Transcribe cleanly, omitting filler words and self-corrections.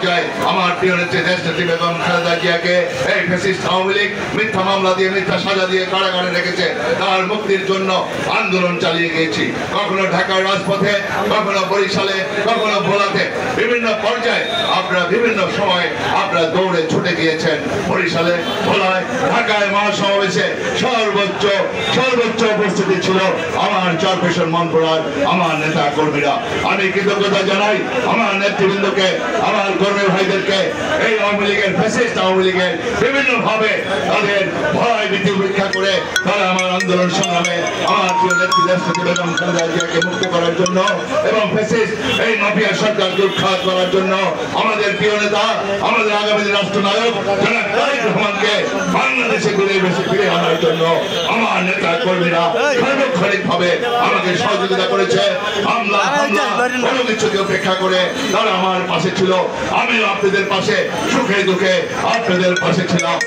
পর্যায়ে আমার প্রিয় নেত্রী দেশনেত্রী বেগম খালেদা জিয়াকে এই ফ্যাসিস্ট আওয়ামী লীগ মিথ্যা মামলা দিয়ে মিথ্যা সাজা দিয়ে কারাগারে রেখেছে। তার মুক্তির জন্য আন্দোলন চালিয়ে গিয়েছি, কখনো ঢাকার রাজপথে, কখনো বরিশালে, কখনো ভোলাতে, বিভিন্ন পর্যায়ে আপনারা বিভিন্ন সময় আপনারা দৌড়ে ছুটে গিয়েছেন। বরিশালে, ভোলায়, ঢাকায় মহাসমাবেশে সর্বোচ্চ উপস্থিতি ছিল আমার চরপেশন মনপুরার আমার নেতা কর্মীরা। আমি কৃতজ্ঞতা জানাই আমার নেতৃবৃন্দকে, আমার কর্মী ভাইদেরকে। এই আওয়ামী লীগের ফ্যাসিস্ট আওয়ামী লীগের বিভিন্ন ভাবে তাদের ভয় ভীতি উপেক্ষা করে তারা আমার আন্দোলন সংগ্রামে আমার প্রিয় নেত্রী দেশনেত্রী বেগম খালেদা জিয়াকে মুক্ত করার জন্য এবং ফ্যাসিস্ট এই মাফিয়া সরকারকে উৎখাত করার জন্য আমাদের প্রিয় নেতা, আমাদের আগামী রাষ্ট্রনায়ক জনাব তারেক রহমানকে বাংলাদেশে ফিরে আনার জন্য আমার নেতা কর্মীরা সার্বক্ষণিক ভাবে আমাকে সহযোগিতা করেছে। হামলা কোনো কিছুকে উপেক্ষা করে তারা আমার পাশে ছিল। আমিও আপনাদের পাশে সুখে দুঃখে আপনাদের পাশে ছিলাম।